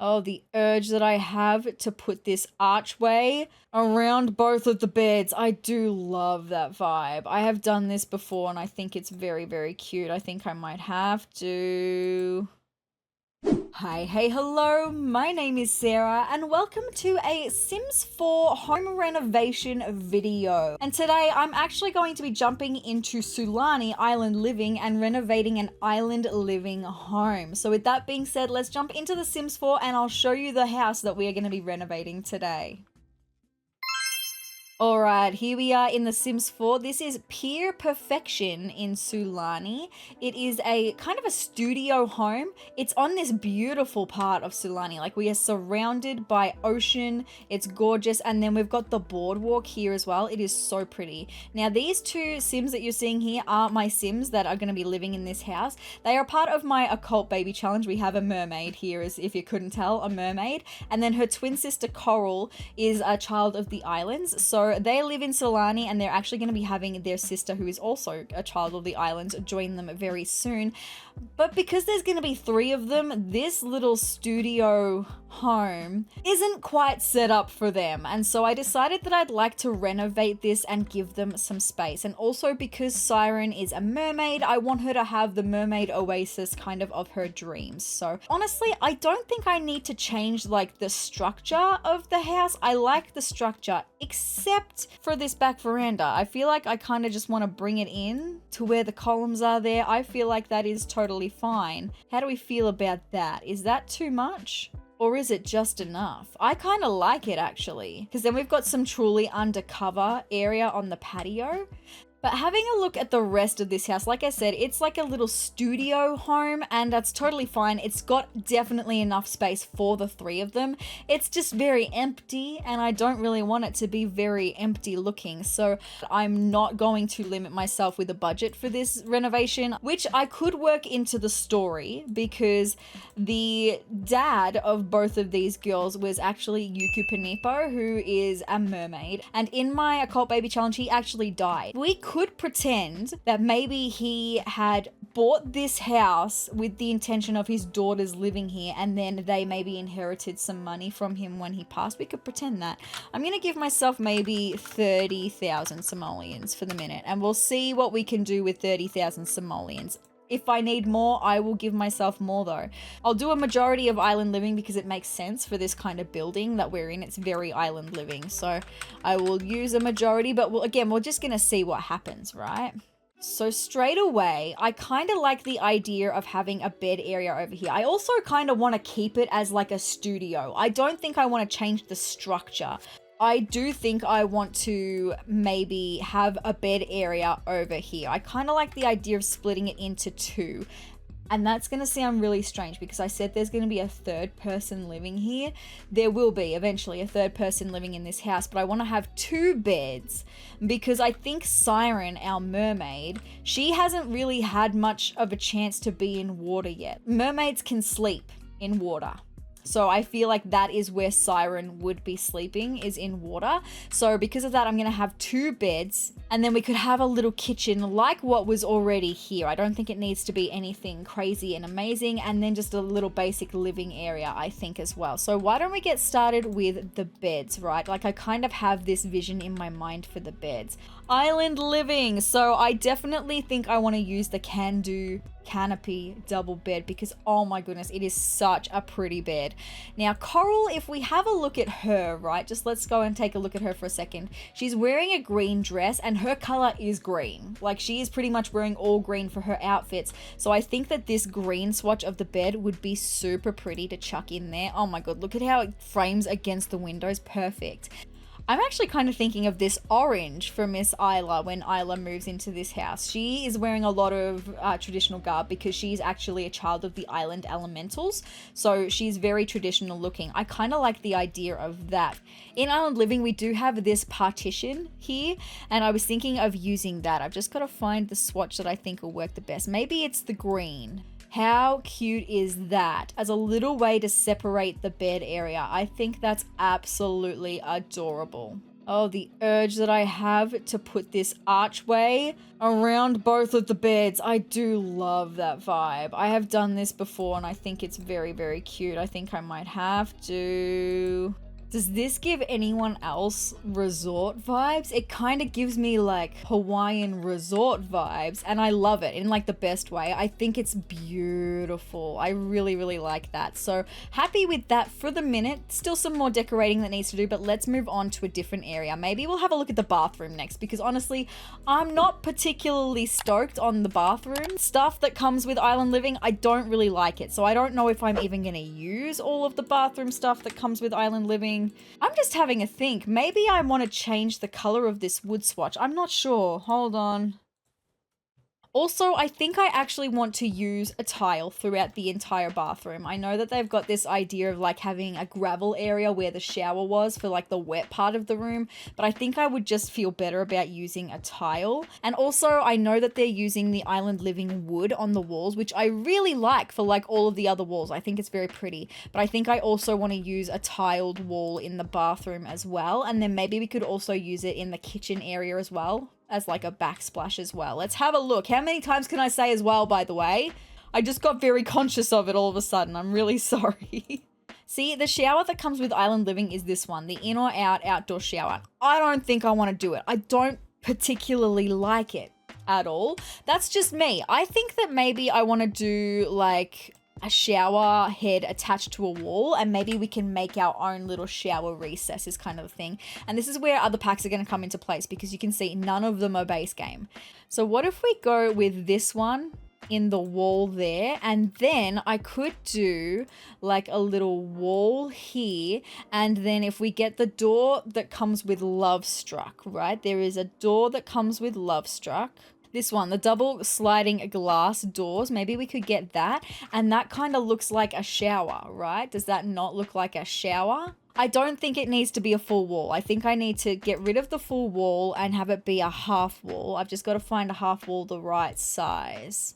Oh, the urge that I have to put this archway around both of the beds. I do love that vibe. I have done this before and I think it's very, very cute. I think I might have to. Hi, hey, hello, my name is Sarah and welcome to a Sims 4 home renovation video. And today I'm actually going to be jumping into Sulani Island Living and renovating an island living home. So with that being said, let's jump into the Sims 4 and I'll show you the house that we are going to be renovating today. Alright, here we are in The Sims 4. This is Pier Perfection in Sulani. It is a kind of a studio home. It's on this beautiful part of Sulani. Like, we are surrounded by ocean. It's gorgeous. And then we've got the boardwalk here as well. It is so pretty. Now, these two Sims that you're seeing here are my Sims that are going to be living in this house. They are part of my occult baby challenge. We have a mermaid here, as if you couldn't tell, a mermaid. And then her twin sister Coral is a child of the islands. So they live in Sulani and they're actually going to be having their sister, who is also a child of the islands, join them very soon. But because there's going to be 3 of them, this little studio home isn't quite set up for them. And so I decided that I'd like to renovate this and give them some space. And also because Siren is a mermaid, I want her to have the mermaid oasis kind of her dreams. So honestly, I don't think I need to change like the structure of the house. I like the structure, except for this back veranda. I feel like I kind of just want to bring it in to where the columns are there. I feel like that is totally fine. How do we feel about that? Is that too much? Or is it just enough? I kind of like it actually, because then we've got some truly undercover area on the patio. But having a look at the rest of this house, like I said, it's like a little studio home and that's totally fine. It's got definitely enough space for the 3 of them. It's just very empty and I don't really want it to be very empty looking. So I'm not going to limit myself with a budget for this renovation, which I could work into the story because the dad of both of these girls was actually Yuku Panipo, who is a mermaid. And in my occult baby challenge, he actually died. We could pretend that maybe he had bought this house with the intention of his daughters living here and then they maybe inherited some money from him when he passed. We could pretend that. I'm going to give myself maybe 30,000 simoleons for the minute and we'll see what we can do with 30,000 simoleons. If I need more, I will give myself more though. I'll do a majority of island living because it makes sense for this kind of building that we're in. It's very island living. So I will use a majority, but we're just going to see what happens, right? So straight away, I kind of like the idea of having a bed area over here. I also kind of want to keep it as like a studio. I don't think I want to change the structure. I do think I want to maybe have a bed area over here. I kind of like the idea of splitting it into 2. And that's going to sound really strange because I said there's going to be a 3rd person living here. There will be eventually a 3rd person living in this house, but I want to have 2 beds because I think Siren, our mermaid, she hasn't really had much of a chance to be in water yet. Mermaids can sleep in water. So I feel like that is where Siren would be sleeping, is in water. So because of that, I'm going to have 2 beds and then we could have a little kitchen like what was already here. I don't think it needs to be anything crazy and amazing. And then just a little basic living area, I think, as well. So why don't we get started with the beds, right? Like I kind of have this vision in my mind for the beds. Island living. So I definitely think I want to use the can-do canopy double bed because oh my goodness, it is such a pretty bed. Now Coral, if we have a look at her, right, just let's go and take a look at her for a second. She's wearing a green dress and her color is green. Like she is pretty much wearing all green for her outfits. So I think that this green swatch of the bed would be super pretty to chuck in there. Oh my god, look at how it frames against the windows. Perfect. I'm actually kind of thinking of this orange for Miss Isla when Isla moves into this house. She is wearing a lot of traditional garb because she's actually a child of the island elementals. So she's very traditional looking. I kind of like the idea of that. In Island Living, we do have this partition here and I was thinking of using that. I've just got to find the swatch that I think will work the best. Maybe it's the green. How cute is that? As a little way to separate the bed area. I think that's absolutely adorable. Oh, the urge that I have to put this archway around both of the beds. I do love that vibe. I have done this before and I think it's very, very cute. I think I might have to. Does this give anyone else resort vibes? It kind of gives me like Hawaiian resort vibes, and I love it in like the best way. I think it's beautiful. I really, really like that. So happy with that for the minute. Still some more decorating that needs to do, but let's move on to a different area. Maybe we'll have a look at the bathroom next, because honestly, I'm not particularly stoked on the bathroom stuff that comes with Island Living. I don't really like it. So I don't know if I'm even going to use all of the bathroom stuff that comes with Island Living. I'm just having a think. Maybe I want to change the color of this wood swatch. I'm not sure. Hold on. Also, I think I actually want to use a tile throughout the entire bathroom. I know that they've got this idea of like having a gravel area where the shower was for like the wet part of the room, but I think I would just feel better about using a tile. And also, I know that they're using the Island Living wood on the walls, which I really like for like all of the other walls. I think it's very pretty, but I think I also want to use a tiled wall in the bathroom as well. And then maybe we could also use it in the kitchen area as well, as like a backsplash as well. Let's have a look. How many times can I say as well, by the way? I just got very conscious of it all of a sudden. I'm really sorry. See, the shower that comes with Island Living is this one, the in or out outdoor shower. I don't think I want to do it. I don't particularly like it at all. That's just me. I think that maybe I want to do like a shower head attached to a wall, and maybe we can make our own little shower recesses kind of a thing. And this is where other packs are going to come into place, because you can see none of them are base game. So what if we go with this one in the wall there, and then I could do like a little wall here, and then if we get the door that comes with Love Struck, right? There is a door that comes with Love Struck. This one, the double sliding glass doors, maybe we could get that, and that kind of looks like a shower, right? Does that not look like a shower? I don't think it needs to be a full wall. I think I need to get rid of the full wall and have it be a half wall. I've just got to find a half wall the right size.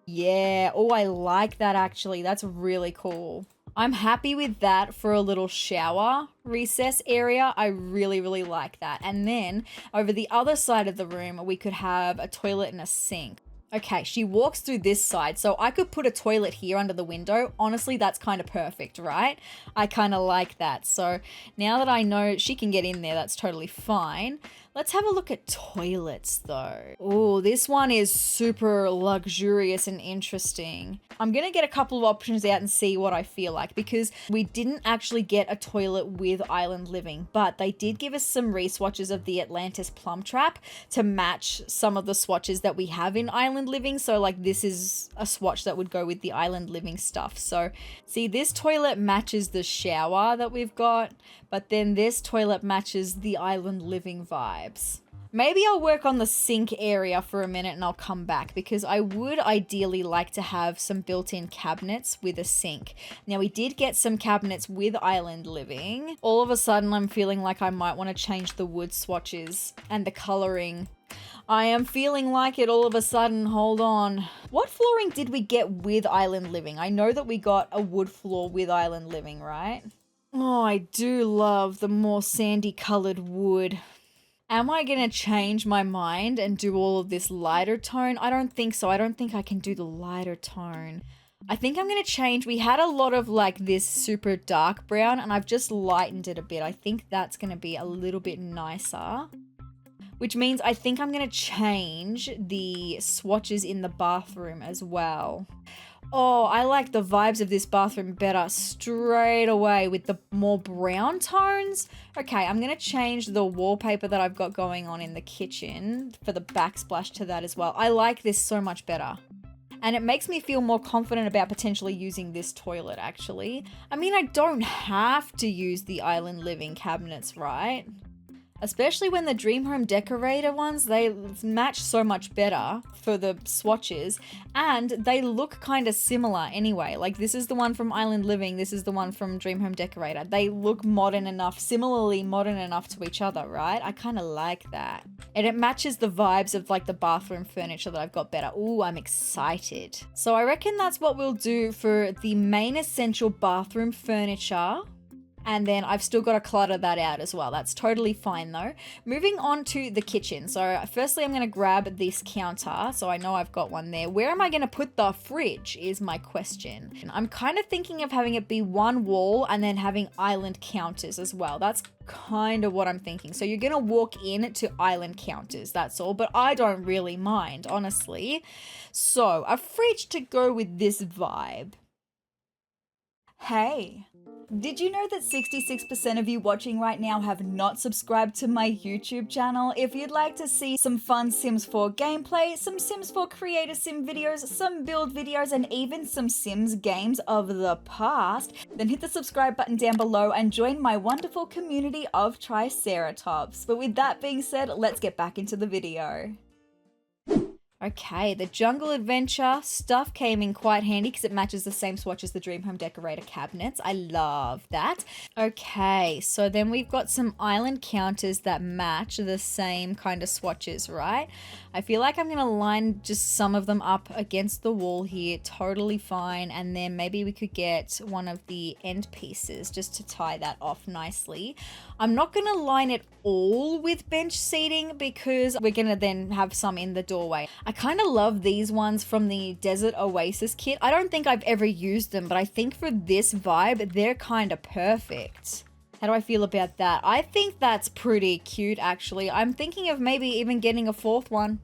Yeah, oh, I like that actually. That's really cool. I'm happy with that for a little shower recess area. I really, really like that. And then over the other side of the room, we could have a toilet and a sink. Okay, she walks through this side, so I could put a toilet here under the window. Honestly, that's kind of perfect, right? I kind of like that. So now that I know she can get in there, that's totally fine. Let's have a look at toilets though. Oh, this one is super luxurious and interesting. I'm gonna get a couple of options out and see what I feel like, because we didn't actually get a toilet with Island Living, but they did give us some re-swatches of the Atlantis Plum Trap to match some of the swatches that we have in Island Living. So like this is a swatch that would go with the Island Living stuff. So see, this toilet matches the shower that we've got, but then this toilet matches the Island Living vibes. Maybe I'll work on the sink area for a minute and I'll come back, because I would ideally like to have some built-in cabinets with a sink. Now we did get some cabinets with Island Living. All of a sudden I'm feeling like I might want to change the wood swatches and the coloring. I am feeling like it all of a sudden. Hold on. What flooring did we get with Island Living? I know that we got a wood floor with Island Living, right? Oh, I do love the more sandy colored wood. Am I going to change my mind and do all of this lighter tone? I don't think so. I don't think I can do the lighter tone. I think I'm going to change. We had a lot of like this super dark brown, and I've just lightened it a bit. I think that's going to be a little bit nicer, which means I think I'm going to change the swatches in the bathroom as well. Oh, I like the vibes of this bathroom better straight away with the more brown tones. Okay, I'm going to change the wallpaper that I've got going on in the kitchen for the backsplash to that as well. I like this so much better. And it makes me feel more confident about potentially using this toilet, actually. I mean, I don't have to use the Island Living cabinets, right? Especially when the Dream Home Decorator ones, they match so much better for the swatches, and they look kind of similar anyway. Like this is the one from Island Living, this is the one from Dream Home Decorator. They look modern enough, similarly modern enough to each other, right? I kind of like that. And it matches the vibes of like the bathroom furniture that I've got better. Ooh, I'm excited. So I reckon that's what we'll do for the main essential bathroom furniture. And then I've still got to clutter that out as well. That's totally fine though. Moving on to the kitchen. So firstly, I'm going to grab this counter. So I know I've got one there. Where am I going to put the fridge is my question. I'm kind of thinking of having it be one wall and then having island counters as well. That's kind of what I'm thinking. So you're going to walk in to island counters, that's all. But I don't really mind, honestly. So a fridge to go with this vibe. Hey. Did you know that 66% of you watching right now have not subscribed to my YouTube channel? If you'd like to see some fun Sims 4 gameplay, some Sims 4 creator sim videos, some build videos, and even some Sims games of the past, then hit the subscribe button down below and join my wonderful community of Triceratops. But with that being said, let's get back into the video. Okay, the jungle adventure stuff came in quite handy because it matches the same swatch as the Dream Home Decorator cabinets. I love that. Okay, so then we've got some island counters that match the same kind of swatches, right? I feel like I'm going to line just some of them up against the wall here, totally fine. And then maybe we could get one of the end pieces just to tie that off nicely. I'm not going to line it all with bench seating because we're going to then have some in the doorway. I kind of love these ones from the Desert Oasis kit. I don't think I've ever used them, but I think for this vibe, they're kind of perfect. How do I feel about that? I think that's pretty cute, actually. I'm thinking of maybe even getting a fourth one,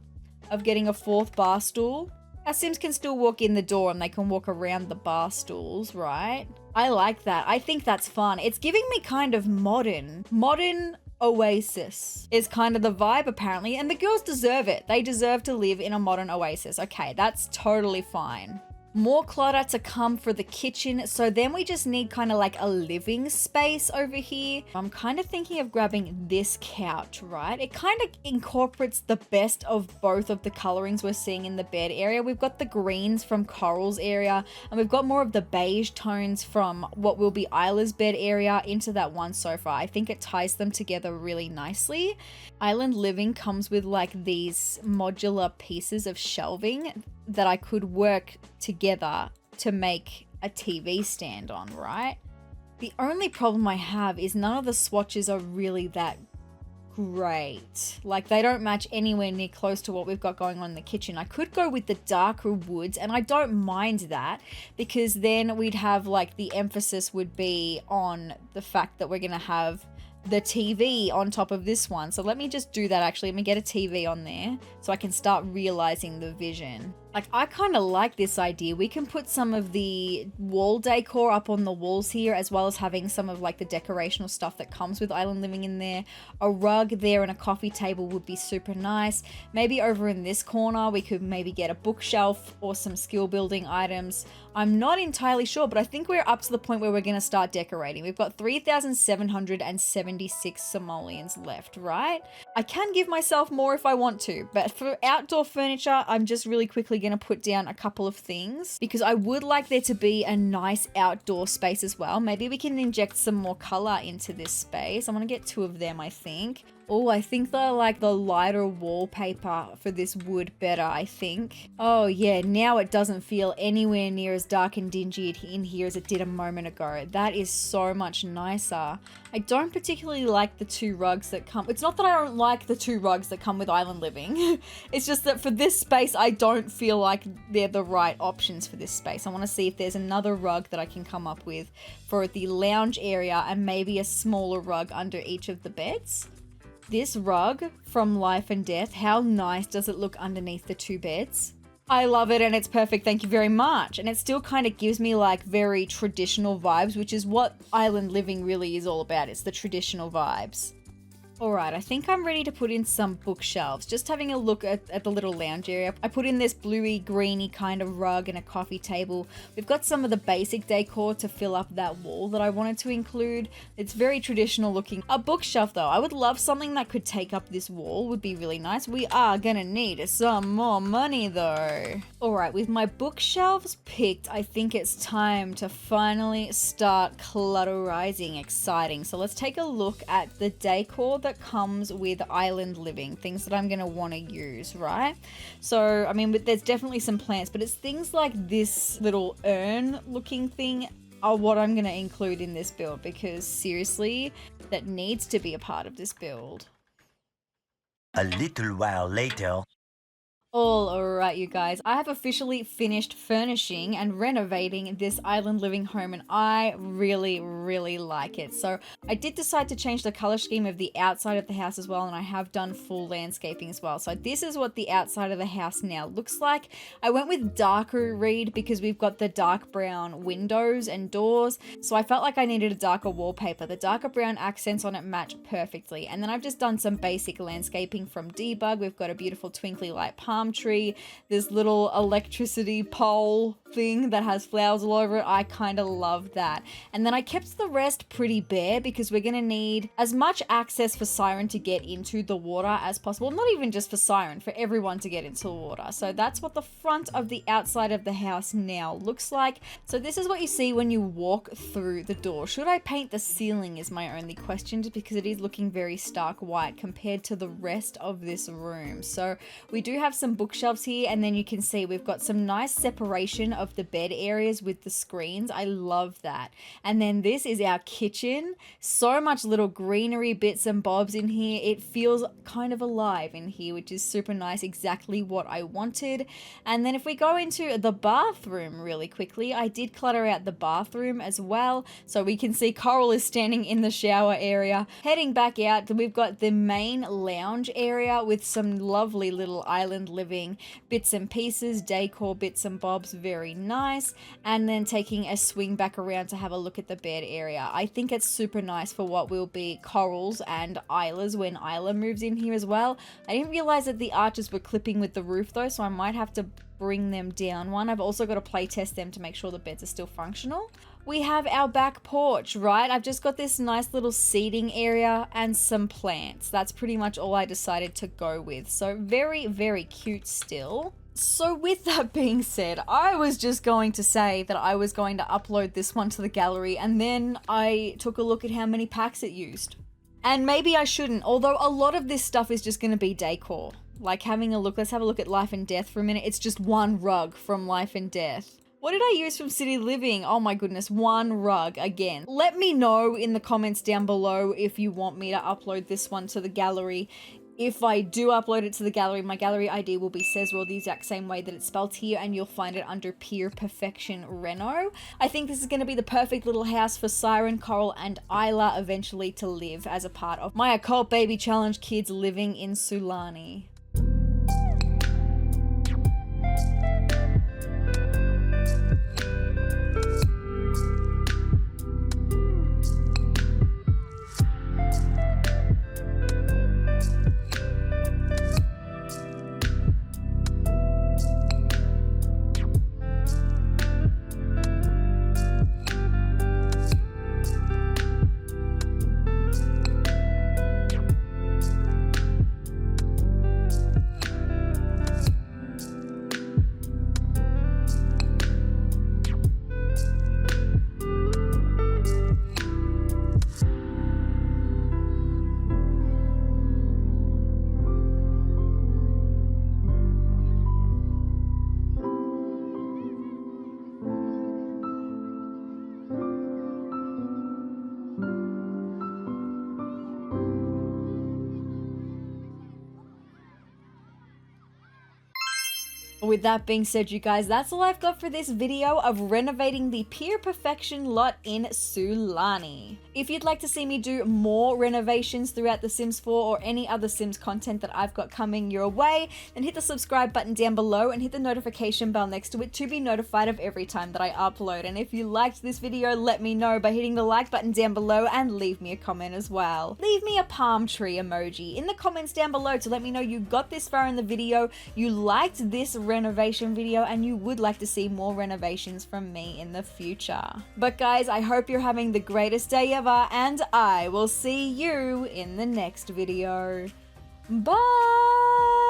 of getting a fourth bar stool. Our Sims can still walk in the door and they can walk around the bar stools, right? I like that. I think that's fun. It's giving me kind of modern oasis is kind of the vibe apparently, and the girls deserve it. They deserve to live in a modern oasis. Okay, that's totally fine. More clutter to come for the kitchen, so then we just need kind of like a living space over here. I'm kind of thinking of grabbing this couch, right? It kind of incorporates the best of both of the colorings we're seeing in the bed area. We've got the greens from Coral's area, and we've got more of the beige tones from what will be Isla's bed area into that one sofa. I think it ties them together really nicely. Island living comes with like these modular pieces of shelving that I could work together to make a TV stand on, right? The only problem I have is none of the swatches are really that great. Like they don't match anywhere near close to what we've got going on in the kitchen. I could go with the darker woods and I don't mind that because then we'd have like the emphasis would be on the fact that we're going to have the TV on top of this one. So let me just do that actually. Let me get a TV on there so I can start realizing the vision. Like I kind of like this idea. We can put some of the wall decor up on the walls here as well as having some of like the decorational stuff that comes with island living in there. A rug there and a coffee table would be super nice. Maybe over in this corner we could maybe get a bookshelf or some skill building items. I'm not entirely sure, but I think we're up to the point where we're going to start decorating. We've got 3,776 simoleons left, right? I can give myself more if I want to, but for outdoor furniture, I'm just really quickly going to put down a couple of things because I would like there to be a nice outdoor space as well. Maybe we can inject some more color into this space. I'm going to get 2 of them, I think. Oh, I think I like the lighter wallpaper for this wood better, I think. Oh yeah, now it doesn't feel anywhere near as dark and dingy in here as it did a moment ago. That is so much nicer. I don't particularly like the 2 rugs that come. It's not that I don't like the 2 rugs that come with island living. It's just that for this space, I don't feel like they're the right options for this space. I want to see if there's another rug that I can come up with for the lounge area and maybe a smaller rug under each of the beds. This rug from Life and Death, how nice does it look underneath the 2 beds? I love it and it's perfect, thank you very much. And it still kind of gives me like very traditional vibes, which is what island living really is all about. It's the traditional vibes. Alright, I think I'm ready to put in some bookshelves. Just having a look at the little lounge area. I put in this bluey, greeny kind of rug and a coffee table. We've got some of the basic decor to fill up that wall that I wanted to include. It's very traditional looking. A bookshelf though, I would love something that could take up this wall, would be really nice. We are gonna need some more money though. Alright, with my bookshelves picked, I think it's time to finally start clutterizing. Exciting. So let's take a look at the decor that comes with island living, things that I'm going to want to use, right? So, I mean, there's definitely some plants, but it's things like this little urn looking thing. are what I'm going to include in this build, because seriously, that needs to be a part of this build. A little while later. All right, you guys, I have officially finished furnishing and renovating this island living home, and I really, really like it. So I did decide to change the color scheme of the outside of the house as well, and I have done full landscaping as well. So this is what the outside of the house now looks like. I went with darker reed because we've got the dark brown windows and doors, so I felt like I needed a darker wallpaper. The darker brown accents on it match perfectly. And then I've just done some basic landscaping from Debug. We've got a beautiful twinkly light palm tree, this little electricity pole thing that has flowers all over it. I kind of love that. And then I kept the rest pretty bare because we're going to need as much access for Siren to get into the water as possible. Not even just for Siren, for everyone to get into the water. So that's what the front of the outside of the house now looks like. So this is what you see when you walk through the door. Should I paint the ceiling is my only question, just because it is looking very stark white compared to the rest of this room. So we do have some bookshelves here, and then you can see we've got some nice separation of the bed areas with the screens. I love that. And then this is our kitchen. So much little greenery bits and bobs in here. It feels kind of alive in here, which is super nice. Exactly what I wanted. And then if we go into the bathroom really quickly, I did clutter out the bathroom as well. So we can see Coral is standing in the shower area. Heading back out, we've got the main lounge area with some lovely little island living bits and pieces, decor bits and bobs, very nice. And then taking a swing back around to have a look at the bed area. I think it's super nice for what will be Coral's and Isla's when Isla moves in here as well. I didn't realize that the arches were clipping with the roof though, so I might have to bring them down one. I've also got to play test them to make sure the beds are still functional. We have our back porch, right? I've just got this nice little seating area and some plants. That's pretty much all I decided to go with. So very, very cute still. So with that being said, I was just going to say that I was going to upload this one to the gallery, and then I took a look at how many packs it used. And maybe I shouldn't, although a lot of this stuff is just going to be decor. Like having a look, let's have a look at Life and Death for a minute. It's just one rug from Life and Death. What did I use from City Living? Oh my goodness, one rug again. Let me know in the comments down below if you want me to upload this one to the gallery. If I do upload it to the gallery, my gallery ID will be sezrawrr, the exact same way that it's spelled here, and you'll find it under Pier Perfection Reno. I think this is going to be the perfect little house for Siren, Coral, and Isla eventually to live as a part of my Occult Baby Challenge kids living in Sulani. With that being said, you guys, that's all I've got for this video of renovating the Pier Perfection lot in Sulani. If you'd like to see me do more renovations throughout The Sims 4 or any other Sims content that I've got coming your way, then hit the subscribe button down below and hit the notification bell next to it to be notified of every time that I upload. And if you liked this video, let me know by hitting the like button down below and leave me a comment as well. Leave me a palm tree emoji in the comments down below to let me know you got this far in the video, you liked this renovation video, and you would like to see more renovations from me in the future. But guys, I hope you're having the greatest day ever, and I will see you in the next video. Bye!